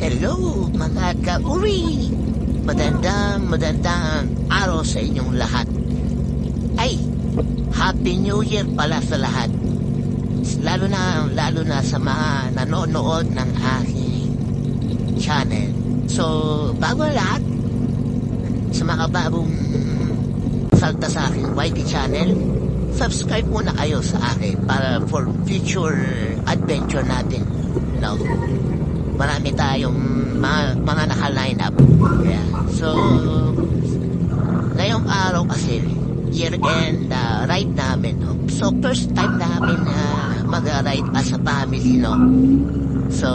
Hello mga ka-uri! Magandang araw sa inyong lahat. Ay, Happy New Year pala sa lahat. Lalo na sa mga nanonood ng aking channel. So, bago lahat, sa mga bagong salta sa aking YT channel, subscribe muna kayo sa akin para for future adventure natin. No? Marami tayong mga naka-line up. Yeah. So, ngayong araw kasi, year-end ride namin. No? So, first time namin mag-ride as a family. No? So,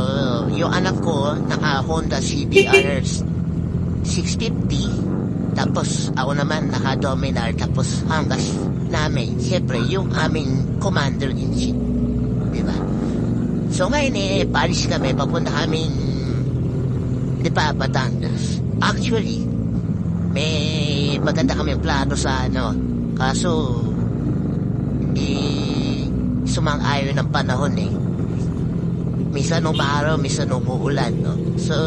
yung anak ko, naka-Honda CBR 650. Tapos, ako naman, naka-Dominar. Tapos, hanggas namin, siyempre, yung aming commander-in-chief. Diba? So ngayon palis kami, papunta kaming Batangas. Actually, may maganda kaming plano sa kaso hindi sumang-ayon ng panahon Minsan umaraw, minsan umuulan, no? So,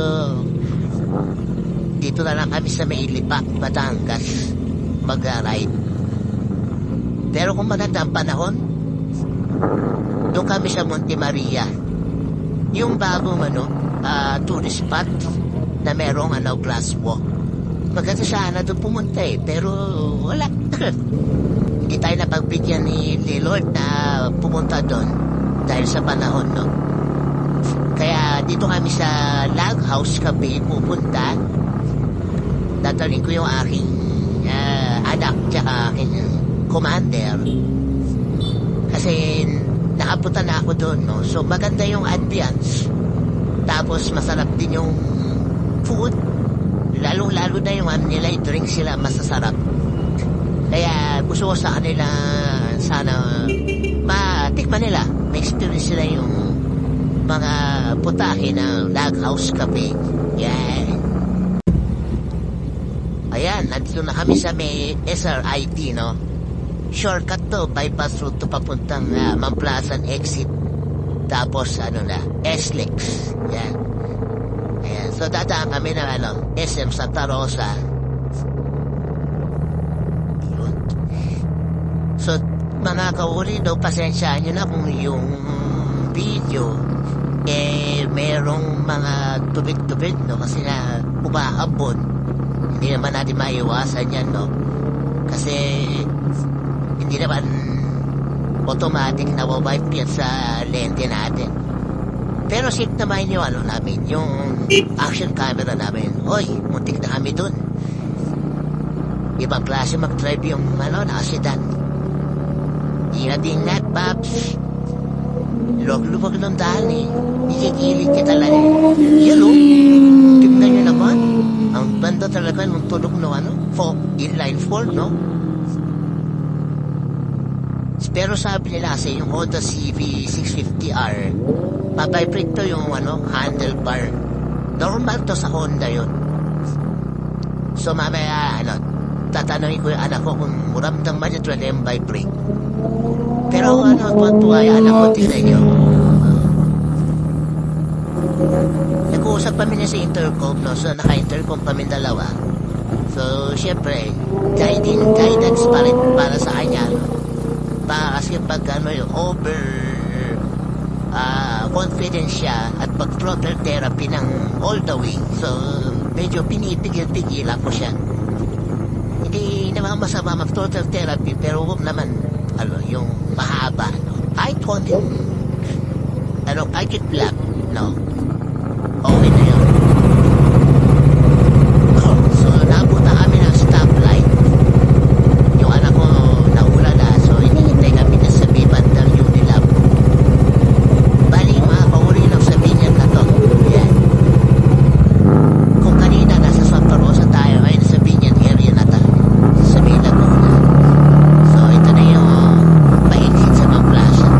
dito na lang kami sa Mailipa, Batangas, mag-ride. Pero kung maganda ang panahon, doon kami sa Monte Maria. Yung bagong tourist spot na merong glass walk. Maganda sana doon pumunta pero wala. Hindi tayo napagbigyan ni Lord na pumunta doon dahil sa panahon, no? Kaya dito kami sa Log House Cafe pupunta. Dadalhin ko yung aking anak tsaka aking commander. Kasi nakapunta na ako doon, no? So, maganda yung ambience. Tapos, masarap din yung food. Lalo-lalo na yung nila, yung drinks sila, masasarap. Kaya, gusto ko sa kanila, sana, matikman nila. May experience sila yung mga putahe ng Log House Cafe. Yan. Ayan, nandito na kami sa may SRIT, no? Shortcut to, bypass route to papuntang Mamplasan exit. Tapos SLEX. Yan. Ayan. So dadaan kami ng SM Santa Rosa. Yun. So mga kauri daw, pasensyaan nyo na kung yung video merong mga tubig-tubig, no? Kasi na umahabon. Hindi naman natin maiwasan yan, no? Kasi hindi naman automatic na wipe yan sa lente natin. Pero safe naman yung namin, yung action camera namin. Hoy, muntik na kami dun. Ibang klase mag-drive yung na-accident. Ingat-ingat, Paps. Log-lubag ng daan Nigigilid ka talaga. Yan tignan nyo naman. Ang banda talaga nung tulog inline 4, no? Pero sabi nila kasi yung Honda CB 650R, pabibrate to yung handlebar. Normal to sa Honda yun. So mamaya tatanungin ko yung anak ko kung muramdaman niya talaga yung vibrate. Pero tuwa yung anak ko, tignan nyo. Nag-uusap kami niya sa intercom, no? So naka-intercom kami dalawa. So syempre, guidance pa rin para sa kanya, no? Kasi pag over confidence siya at pag throttle therapy ng all the way, so medyo pinipigil-pigil ako siya. Hindi naman masama mag throttle therapy, pero huwag naman yung mahaba, no? Kahit konting kahit black, no? Okay na yun. So napunta kami ng stoplight. Yung anak ko naula na, so hinihintay kami na sa may bandang Unilab. Bali, mga kauri lang sabihin niya na to. Yan. Kung kanina nasa Santa Rosa tayo, ngayon sabihin niya area na tayo. Sa may Laguna. So ito na yung paikit sa Mamplasan.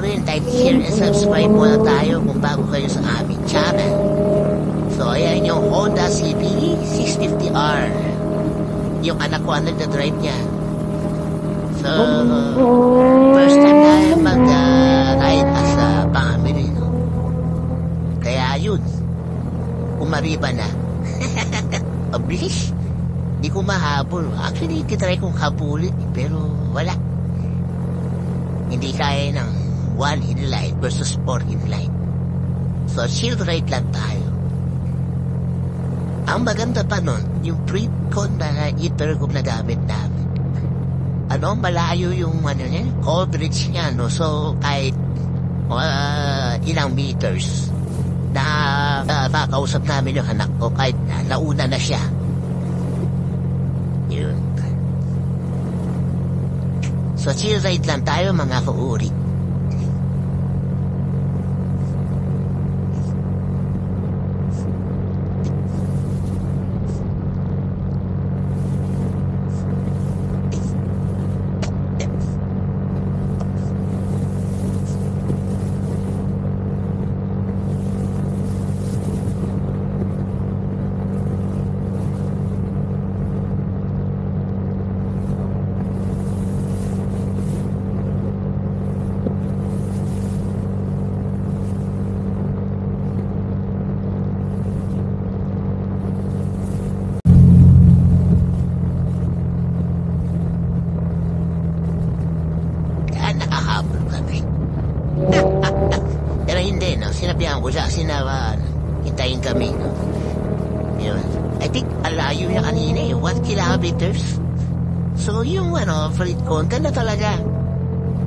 rin, like, share and subscribe muna tayo kung bago kayo sa aming channel. So, ayan yung Honda CB 650R. Yung anak ko, ano na-drive niya. So, first time na mag-ride as a family, no? Kaya yun, umariba na. Mabilis. Di ko mahabol. Actually, kitry kong habulin, pero wala. Hindi kaya ng 1 inline versus 4 inline. So, chill ride lang tayo. Ang maganda pa nun, yung pre-con na intercom na gamit namin. Malayo yung coverage niya, no? So, kahit ilang meters na kakausap namin yung anak ko, kahit nauna na siya. Yun. So, chill ride lang tayo, mga kauri. Nakahabol kami. Pero hindi, no? Sinabihan ko siya, hintayin kami, no? Yun. I think, alayo niya kanina, 1 kilometers. So, yung, fleet con, ganda talaga.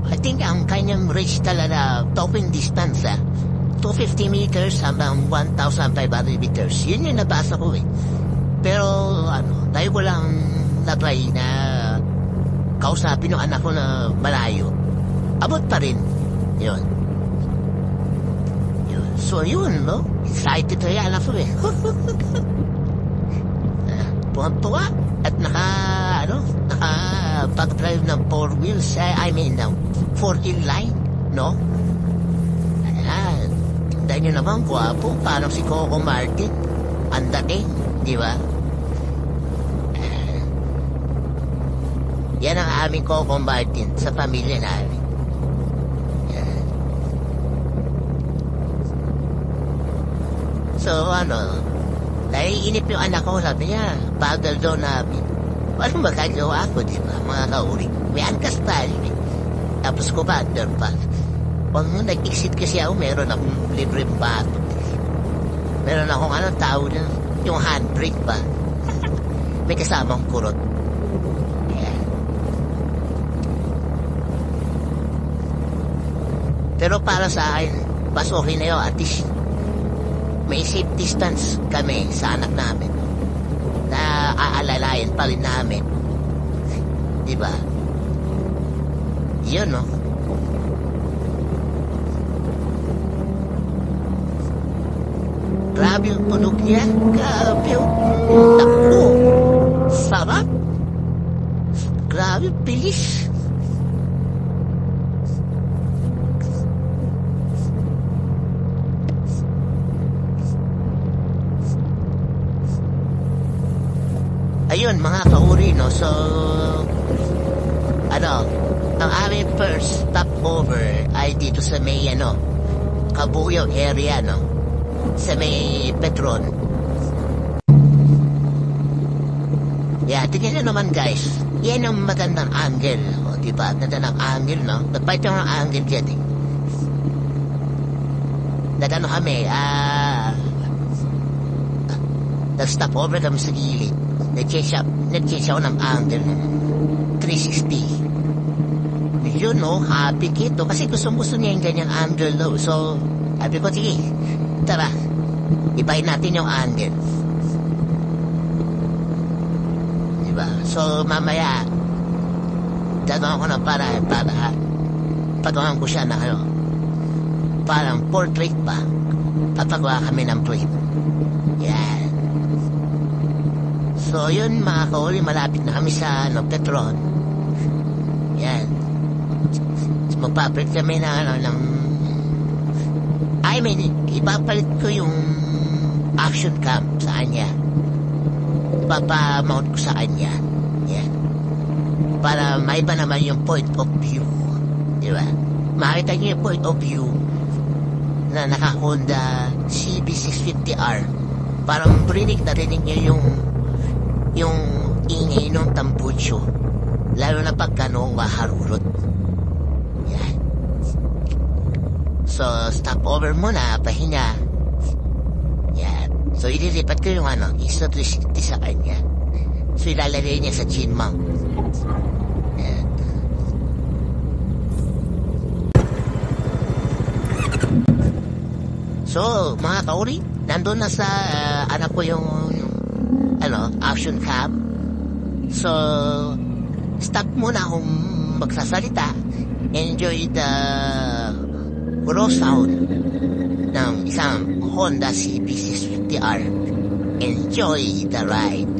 I think, ang kanyang reach talaga, topping distance, 250 meters hanggang 1,500 meters. Yun yung nabasa ko, eh. Pero, tayo ko lang na-try na kausapin ng anak ko na malayo. Abot pa rin. Yun. So, yun, no? Excited na yan ako, eh. Tuwa-tuwa. At pag-drive ng 4 wheels, ng 4 line, no? Ayan. Tignan nyo naman, guwapo. Parang si Coco Martin. Ang dating, di ba? Yan ang aming Coco Martin sa pamilya namin. So, naiinip yung anak ko, sabi niya, bagal daw namin. Ano magagawa ako, di ba, mga kauri? May angkas tayo, eh. Tapos ko ba, underpass. Pag nag-exit kasi ako, meron akong libreng bato. Meron akong tawag na, yung handbrake ba? May kasamang kurot. Ayan. Pero para sa akin, mas okay na yun, at least, may safe distance kami sa anak namin na aalalayan pa rin namin. Diba? Yun, no? Grabe yung tunog niya. Grabe yung takbo. Sarap. Grabe, bilis. Ayun, mga kauri, no? So, ang aming first stopover ay dito sa may, Kabuyao area, no? Sa may Petron. Yeah, tingnan nyo naman, guys. Yan ang magandang angle, o, diba? Ganda ng angle, no? Nagpahit yung angle dyan, eh. Kami, nag-stopover kami sa gilid. Nag-change ako ng angle 360. Yun, no? Happy kito. Kasi gusto niya yung ganyang angle, no? So, sabi ko, sige, tara. Ibahin natin yung angle. Diba? So, mamaya, gagawin ko ng para pagawan ko siya na, parang portrait pa. Papagawa kami ng plate. Yan. So, yun, mga kauli, malapit na kami sa Petron. Yan. magpapalit kami na ipapalit ko yung action cam sa kanya. Ipapamount ko sa kanya. Yan. Para maiba naman yung point of view. Di ba? Makita niyo yung point of view na naka-Honda CB650R. Parang narinig niyo yung ingay ng tambucho. Lalo na pag gano'ng maharurot. Yan. So, stop over muna, pahinga. Yan. So, ililipat ko yung Insta360 sa kanya. So, ilalagay niya sa chin mount. Yan. So, mga kauri, nandun na sa anak ko yung action cam. So, stop muna akong magsasalita. Enjoy the raw sound ng isang Honda CB650R. Enjoy the ride.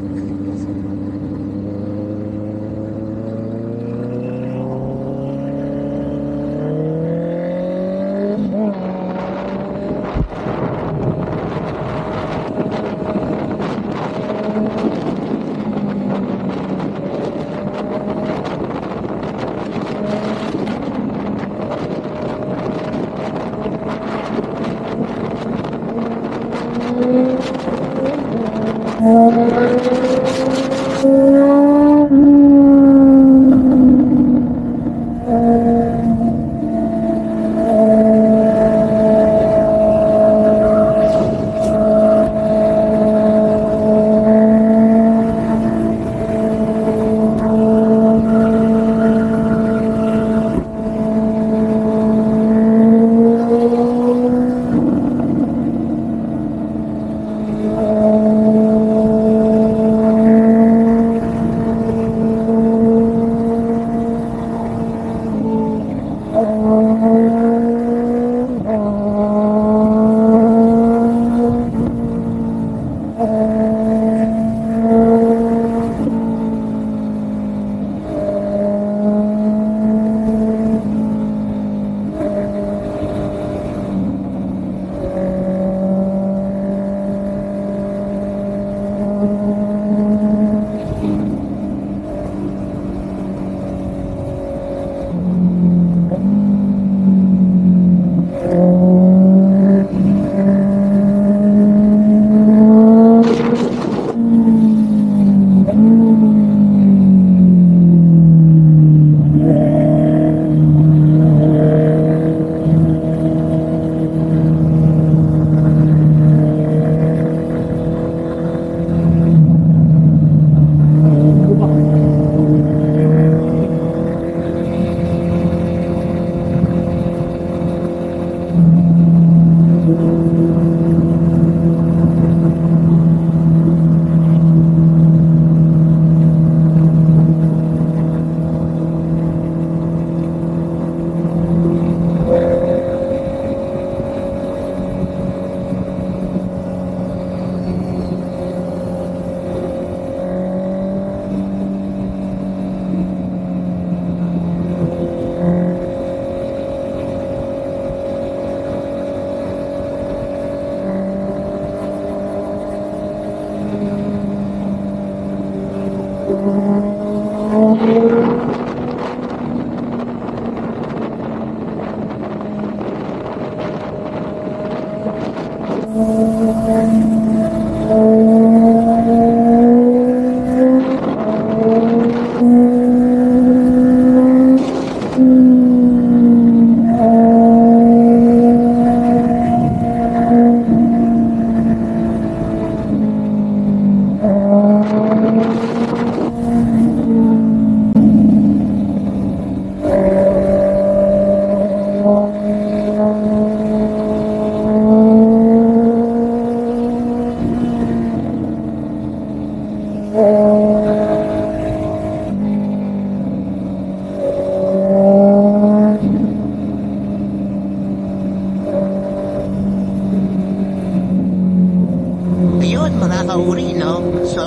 kauri, no? So,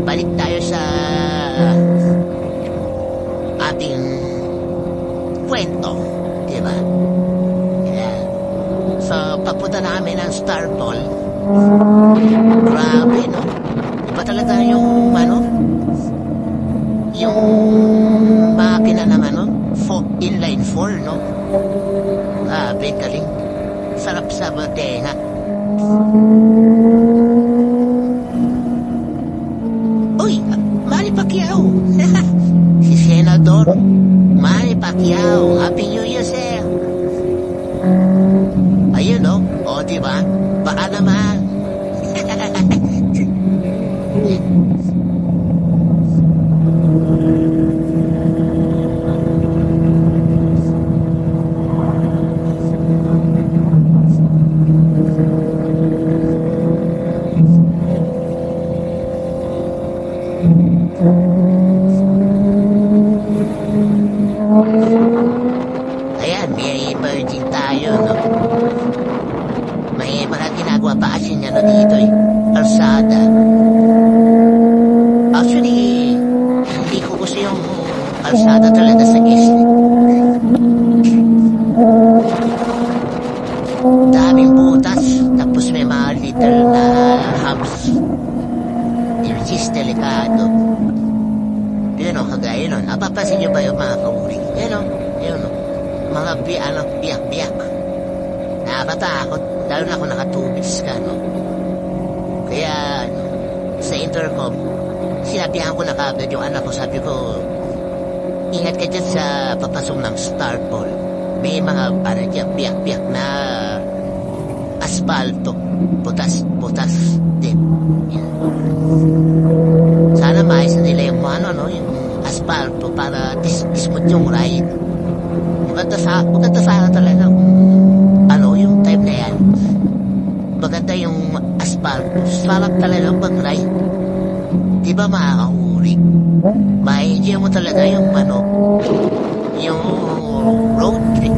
balik tayo sa ating kwento. Diba? Yan. So, papunta namin ng Star Ball. Grabe, no? Iba talaga yung, yung makina ng, inline 4, no? Grabe, galing. Sarap sa tenga. Uy, Manny Pacquiao. Si Senador Manny Pacquiao. Happy New Year, sir. Ayun, no? O, diba? Baka naman. Ayan, may emerging tayo, no? May mga ginagawa pa kasi niya no, dito eh. Kalsada. Actually, hindi ko gusto yung kalsada talaga sa east. Daming butas, tapos may mga little na humps. Which is delikado. Yun o, kagaya nun. Napapansin nyo ba yung mga kauri? Yun o, mga biyak-biyak. Nakakatakot, lalo na kung nakatubis ka, no? Kaya, sa intercom, sinabihan ko na kagad yung anak ko, sabi ko, ingat ka dyan sa papasok ng Star Ball. May mga, biyak-biyak na asfalto. Butas din. Yan. Sana maayos na nila yung yung asfalto para smooth yung ride. Maganda sana talaga yung time na yan. Maganda yung asfalto. Sarap talaga mag-ride. Di ba makakahuli? Ma-enjoy mo talaga yung yung road trip.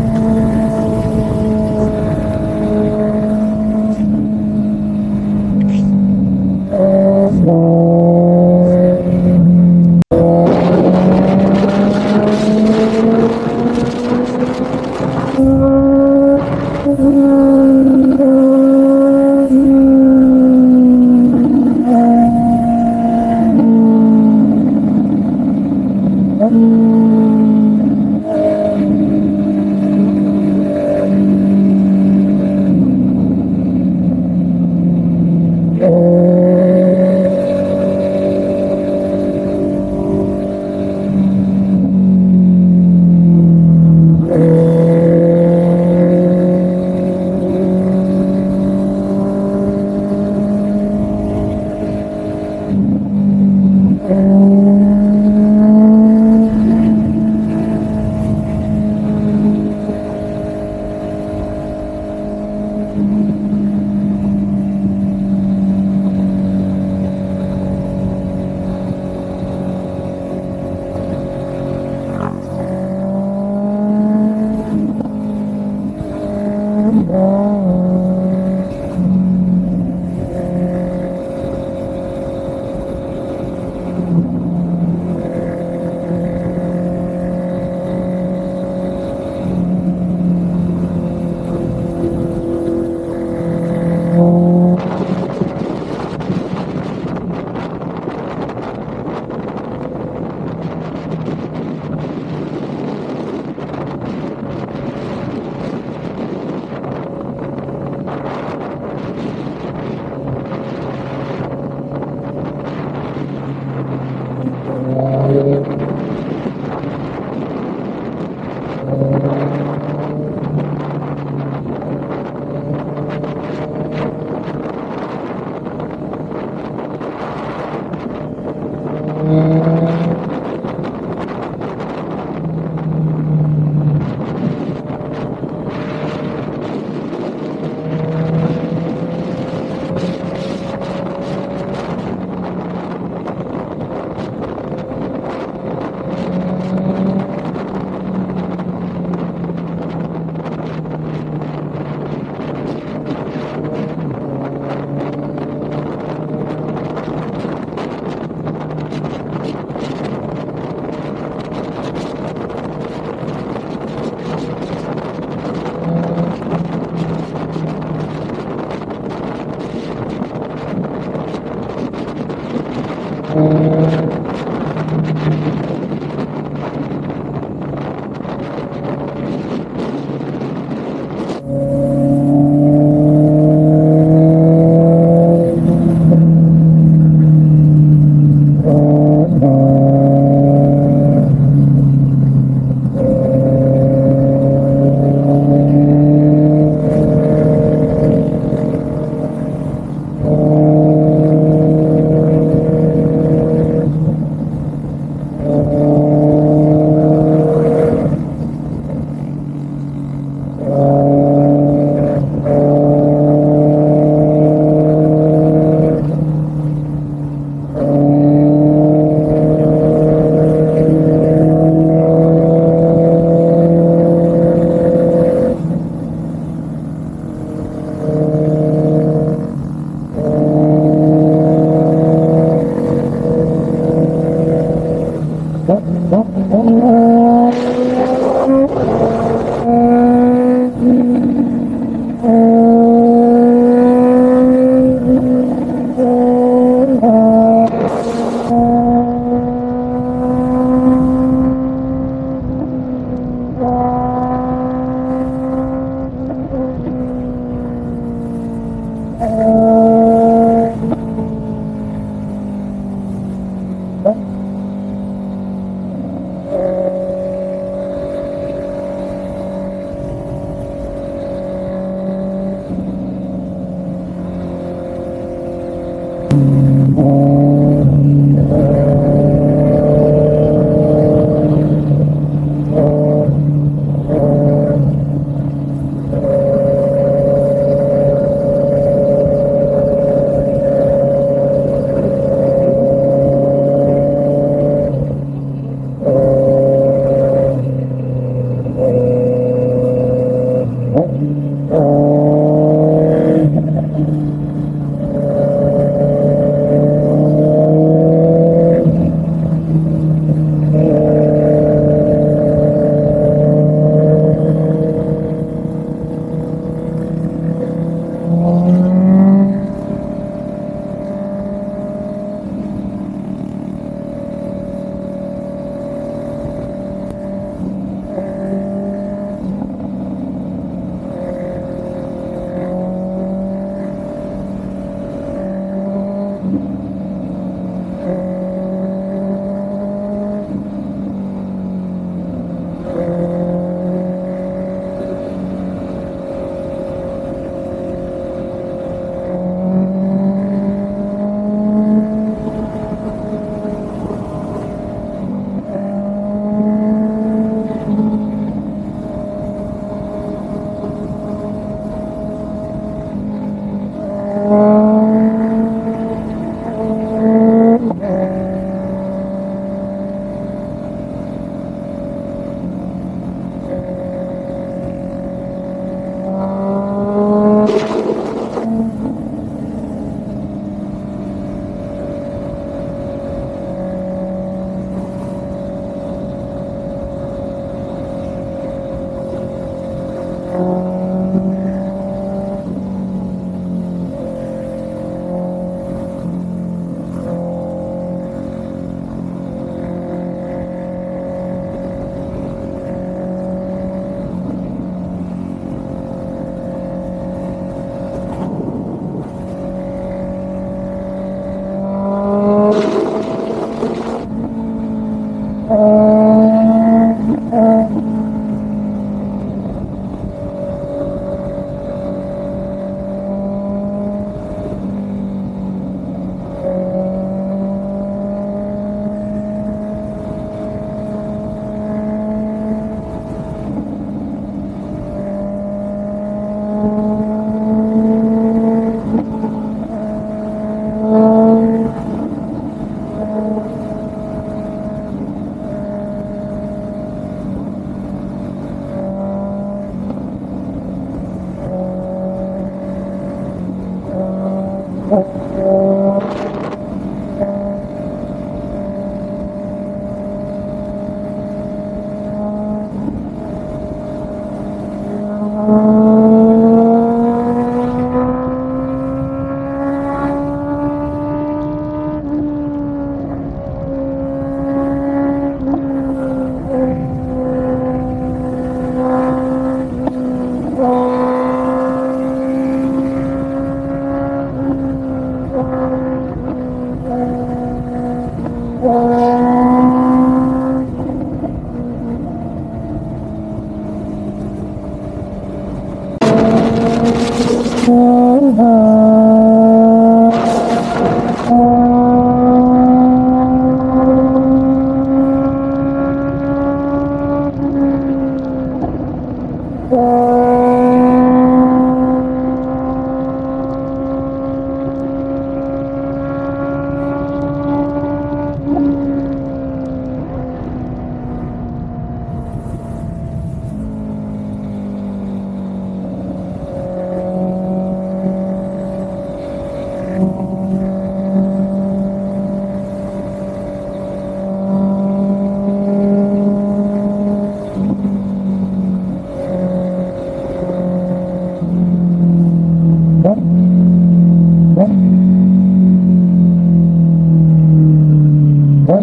Patay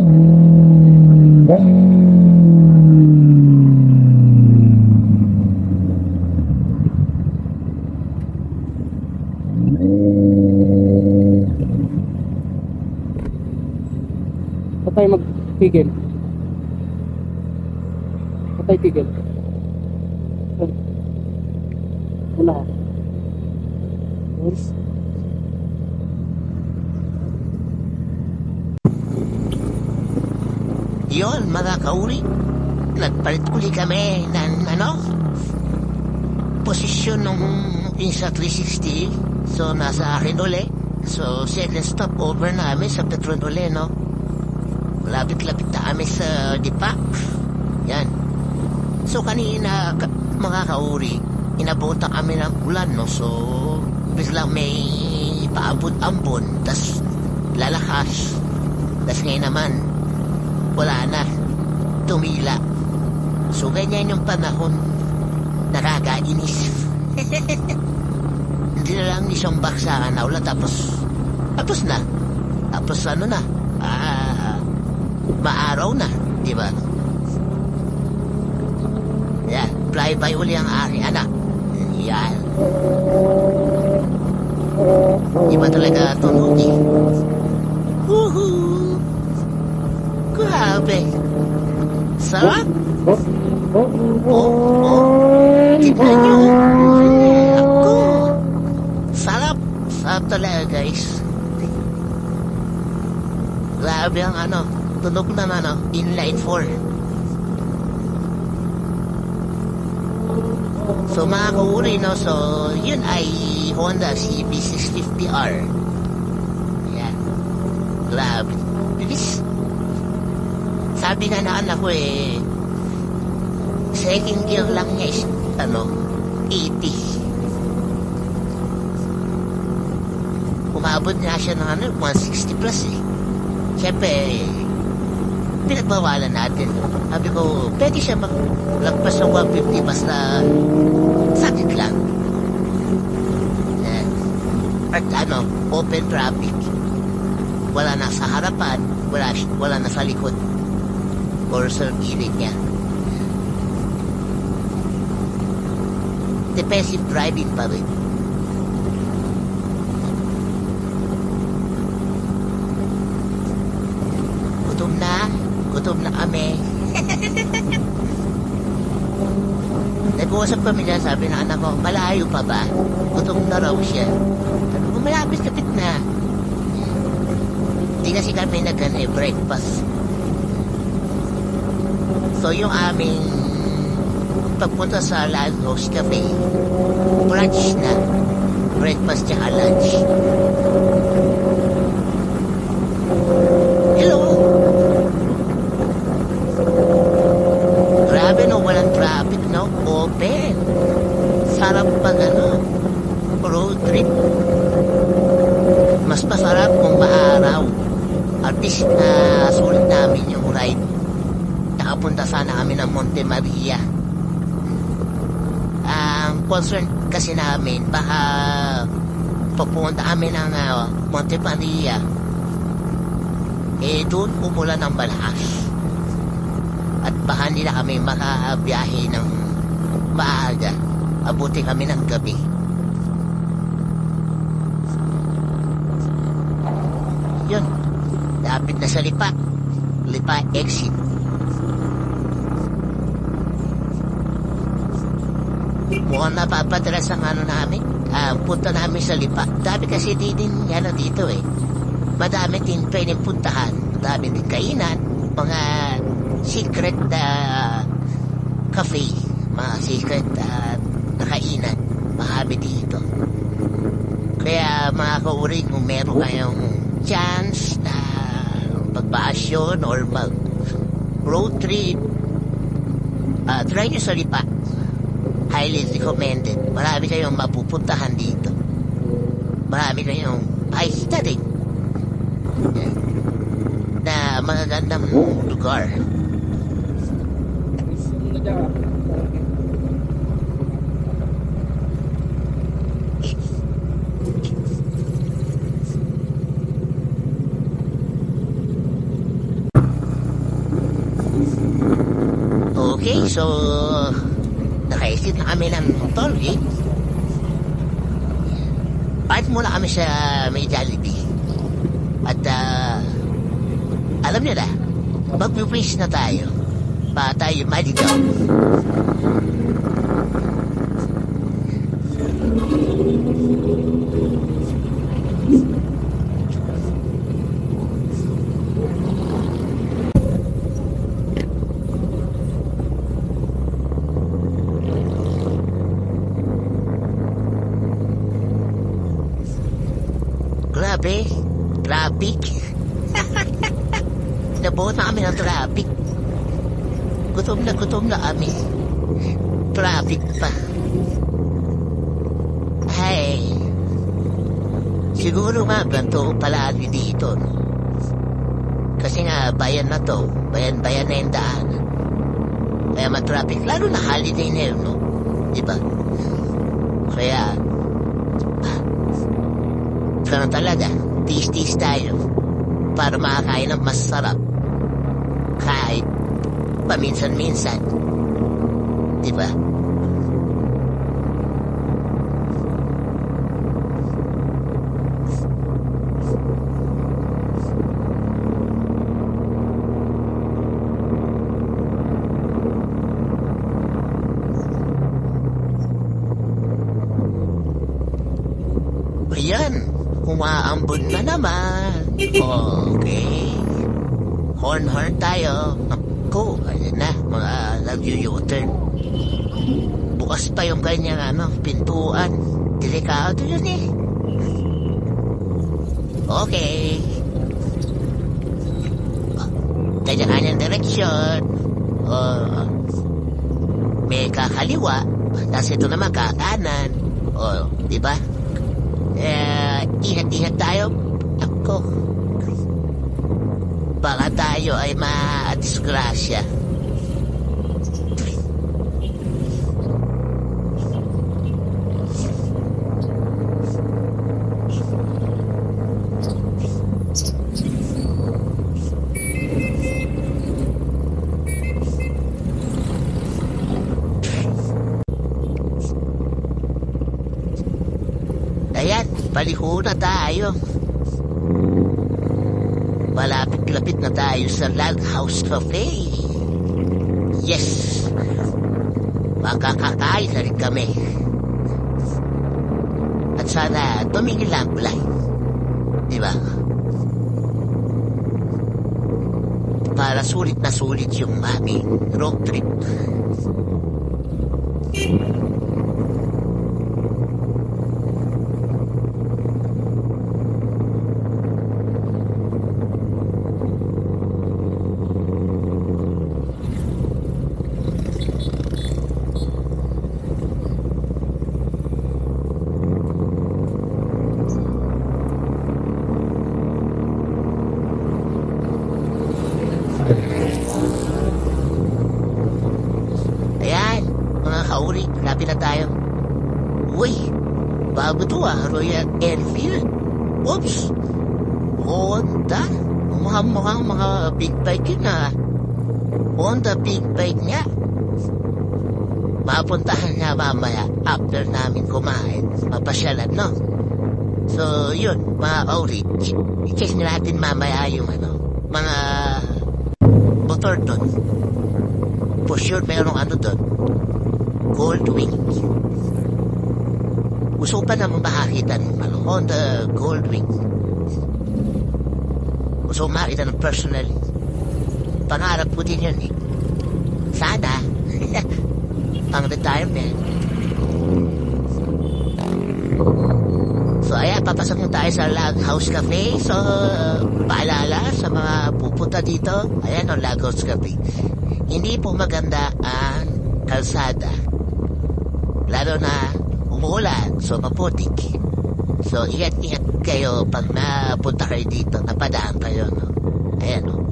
magpigil. Patay tigil. Wala. Yes. Yun, mga kauri. Nagpalit uli kami ng posisyon ng Insa 360. So, nasa akin uli. So, second stop over namin sa Petron uli, no? Lapit-lapit na kami sa Dipak. Yan. So, kanina, mga kauri, inabuta kami ng ulan, no? So, biglang may paambon-ambon, tas lalakas. Tas ngayon naman, wala na. Tumila. So, ganyan yung panahon. Nakakainis. Hindi na lang isang baksakan na ulan, tapos na. Tapos ano na, maaraw na, di ba? Yan, fly-by uli ang aking anak. Yan. Iba talaga tunog eh. Woohoo! Grabe. Sarap. Tignan nyo. Ako. Sarap. Sarap talaga, guys. Grabe ang tunog ng inline 4. So mga kauri, no? So yun ay Honda CB650R. Ayan. Grabe. Bilis. Sabi nga na anak ko second gear lang niya is 80. Umabot na siya ng 160 plus eh. Siyempre, pinagbawalan natin. Sabi ko, pwede siya maglagpas ng 150 basta sakit lang. At open traffic. Wala na sa harapan, wala na sa likod. Or sa gilid niya. Defensive driving pa rin. Gutom na kami. Nag-uusap kami na, sabi ng anak ko, malayo pa ba? Gutom na raw siya. Sabi ko, malapit-lapit na. Hindi kasi kami breakfast. So yung aming pagpunta sa Landhouse Cafe, brunch na. Breakfast tsaka lunch. Hello! Grabe no, walang traffic no? Open. Sarap pag road trip. Mas masarap kung maaraw. At least sulit namin yung ride. Nakapunta sana kami ng Monte Maria. Ang concern kasi namin, baka papunta kami ng Monte Maria, doon umulan ng malakas. At baka nila kami makabiyahe ng maaga. Abuti kami ng gabi. Yun. Lapit na sa Lipa. Lipa exit. Mukhang napapadras ang namin. Punta namin sa Lipa. Dami kasi din dito eh. Madami din pwedeng puntahan. Madami din kainan. Mga secret cafe. Mga secret na kainan. Marami dito. Kaya mga kauri, kung meron kayong chance na magbakasyon or mag road trip, try nyo sa Lipa. Highly recommended. Marami kayong mapupuntahan dito. Marami kayong makikita din na magagandang lugar. Okay, so nakaisip na kami ng toll gate. Park muna kami sa may Jollibee. At alam niyo na, mag-wish na tayo. Para tayo maligaw. Grabe, traffic. Nabuot na kami ng traffic. Gutom na kami. Traffic pa. Ay, siguro nga ganito pala dito. No? Kasi nga bayan na to. Bayan na yung daan. Kaya matraffic. Lalo na holiday na yun, no? Diba? Kaya ganun talaga. Tis-tis tayo. Para makakain ng masarap. Kahit paminsan-minsan. Diba? Ayan, umaambon na naman. Okay. Horn tayo. Ako, ayan na, mga nag-u-turn. Bukas pa yung kanyang pintuan. Delikado yun eh. Okay. Kanya-kanyang direksyon. May kakaliwa. Tapos ito naman kakanan. Diba? Ingat-ingat tayo. Ako. Baka tayo ay ma-disgrasya. Ayan, paliko na tayo. Malapit-lapit na tayo sa Laghouse Cafe. Yes! Makakakain na rin kami. At sana tumingin lang pala. Diba? Para sulit na sulit yung aming road trip. Ayan, mga kauri, lapit na tayo. Uy, bago to Royal Enfield. Oops, Honda. Mukhang mga big bike yun Honda big bike niya. Mapuntahan niya mamaya after namin kumain. Mapasyalan, no? So, yun, mga kauri, i-check natin mamaya yung mga motor doon. For sure, mayroong doon. Goldwing. Gusto pa naman makakita ng Honda Goldwing. Gusto makita ng personally. Pangarap ko din yun eh. Sana. Pang retirement. So, ayan, papasok na tayo sa Laghouse Cafe. So, paalala sa mga pupunta dito. Ayan, Laghouse Cafe. Hindi po maganda ang kalsada. Lalo na umuulan, so maputik. So, ingat-ingat kayo pag napunta kayo dito, napadaan kayo, no? Ayan, no?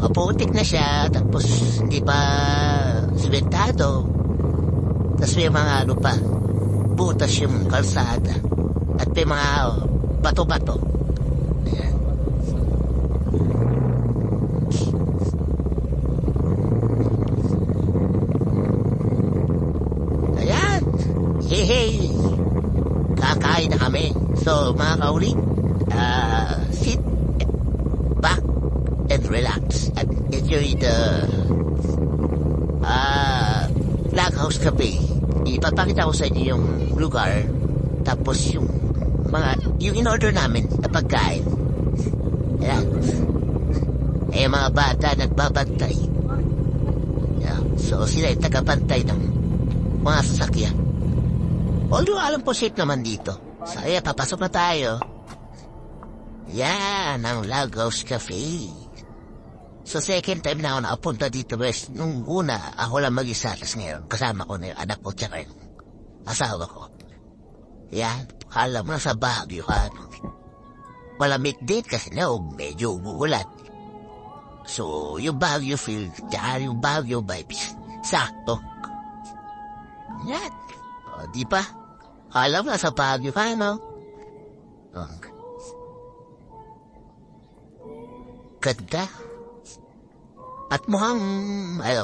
Maputik na siya, tapos hindi pa simentado. Tapos may mga pa, butas yung kalsada. At may mga bato-bato. Ayan. So, mga kauri, sit back and relax and enjoy the Black House Cafe. Ipapakita ko sa inyo yung lugar, tapos yung in-order namin na pagkain. Ayan. Mga bata nagbabantay. Yeah. So, sila yung tagabantay ng mga sasakyan. Although, alam po safe naman dito. So, papasok na tayo. Yan, ang Black House Cafe. So, second time na ako nakapunta dito, West. Nung una, ako lang mag-isa. Tapos ngayon, kasama ko na yung anak ko tsaka yung asawa ko. Yan, alam mo na sa Baguio, malamig din kasi na medyo umuulan. So, yung Baguio feel, tsaka yung Baguio vibes, sakto. Yan. O, di ba? Alam mo na sa Baguio ka, no? Ganda. At mukhang,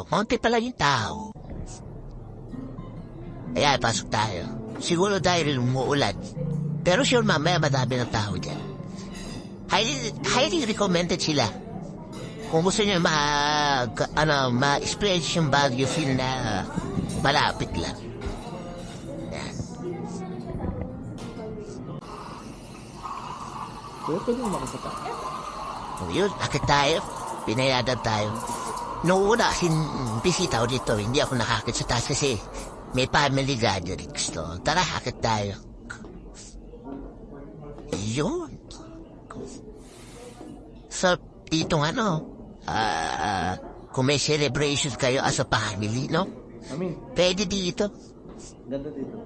konti pala yung tao. Ayan, pasok tayo. Siguro dahil umuulan. Pero sure, mamaya madami ng tao dyan. Highly recommended sila. Kung gusto nyo ma-experience yung Baguio feel na malapit lang. Yan. Pwede mo makasata. So yun, akit tayo. Pinayadan tayo. Noong una, bisita ko dito, hindi ako nakakit sa taas kasi may family gatherings to. Tara, akit tayo. Yun. So, dito kung may celebration kayo as a family, no? Amin. Pwede dito. Ganda dito.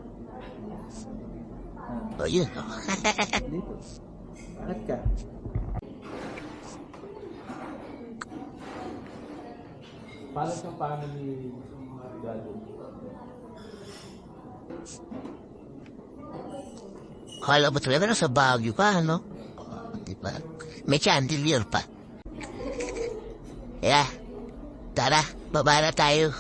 O, yun. Dito. Bakit ka? Paano sa family gathering? Kala mo talaga na sa Baguio ka, no? Diba? May chandelier pa. Yeah. Tara, baba na tayo.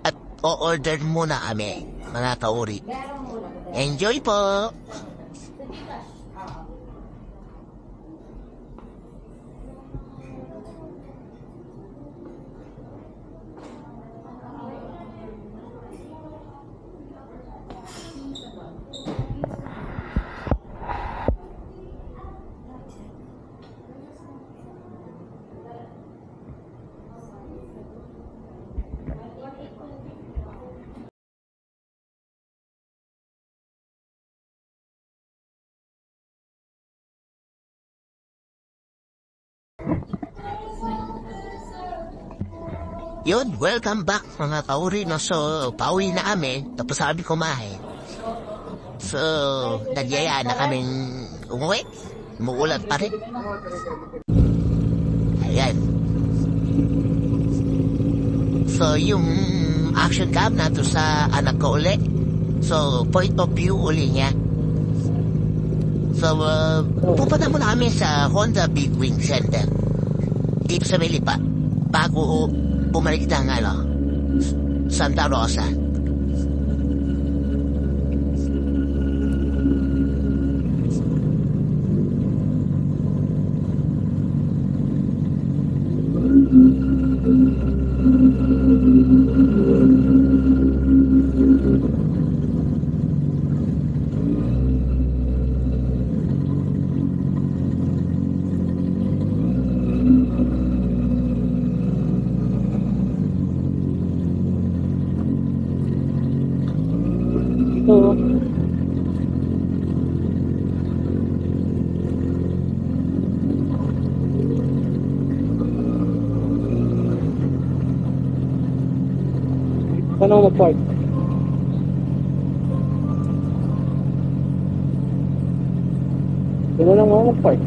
At o-order muna kami, mga kauri. Enjoy po! Yun, welcome back mga kauri, no? So, pauwi na kami, tapos kami kumain. So, nagyaya na kaming umuwi. Umuulan pa rin. Ayan. So, yung action cam nato sa anak ko uli. So, point of view uli niya. So, pupunta muna kami sa Honda Big Wing Center. Dito sa Milipa. Bago bumalik ng Santa Rosa. Ito. Saan ako mag-park? Dito lang ako mag-park.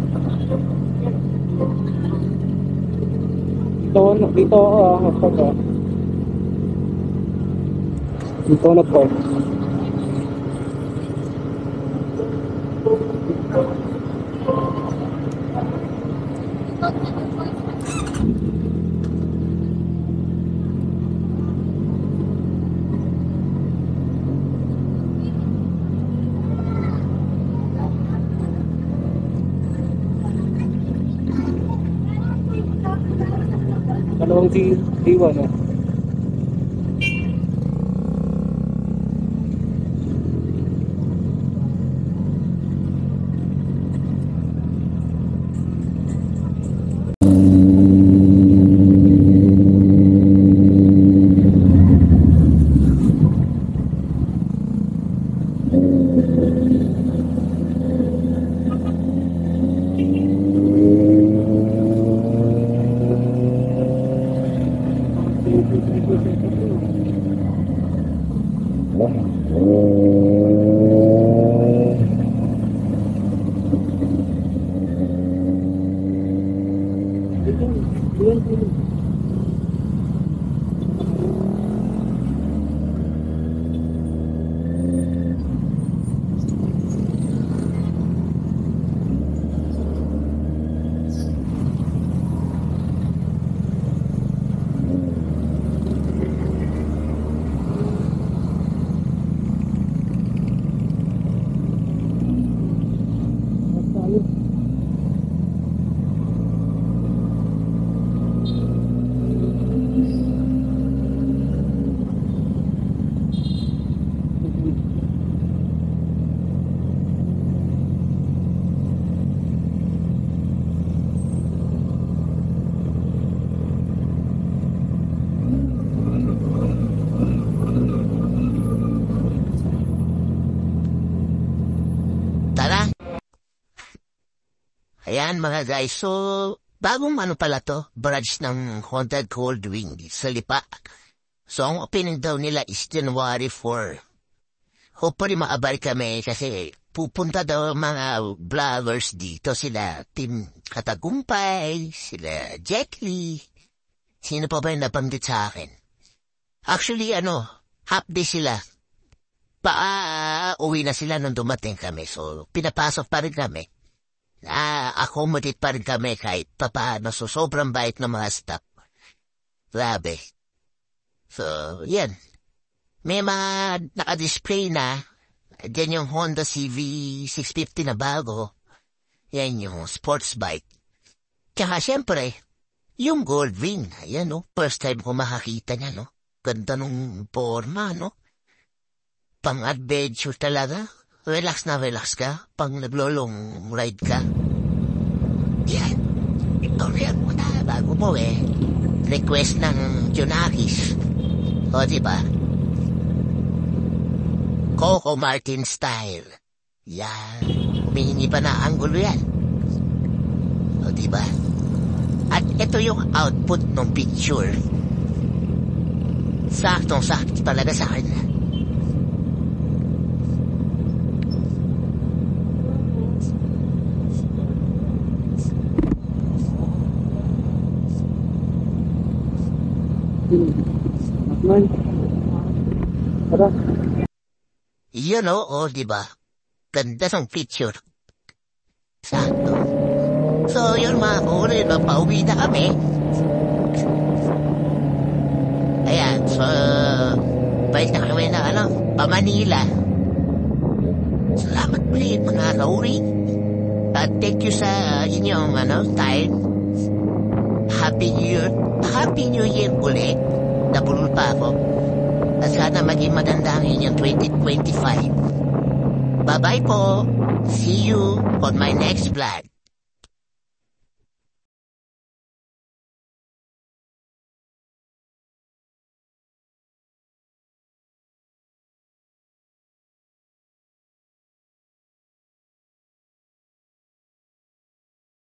Dito ako mag-park. Dito ako nag-park. Dalawang D1 ah. Tara. Ayan mga guys, so bagong ano pala to, branch ng Haunted Cold Wing sa Lipa. So ang opening daw nila is January 4. Hopefully maabal kami kasi pupunta daw mga vloggers dito, sila Team Katagumpay, sila Jet Li. Sino pa ba yung nabanggit sa akin? Actually half day sila. Uwi na sila nung dumating kami, so pinapasok pa rin kami. Accommodate pa rin kami kahit papaano, so sobrang bait ng mga staff. Grabe. So, yan. May mga naka-display na. Diyan yung Honda CV650 na bago. Yan yung sports bike. Tsaka syempre, yung Goldwing. Ayan first time ko makakita niya Ganda nung forma Pang-adventure talaga. Relax na relax ka. Pang naglolong ride ka. Yan. Ito rin mo na bago mo request ng Junakis. O diba? Coco Martin style. Yan. Humihingi pa na angulo yan. O diba? At ito yung output ng picture. Saktong-sakto talaga sa akin. Atman. Tara. Yun diba? Ganda ng picture. Sakto. So, yun mga kulit, pauwi na kami. Ayan, so, balik na kami na pa-Manila. Salamat ulit mga kauri. At thank you sa inyong time. Happy New Year ulit. Nabulol pa ako. At sana maging maganda ang inyong 2025. Bye-bye po. See you on my next vlog.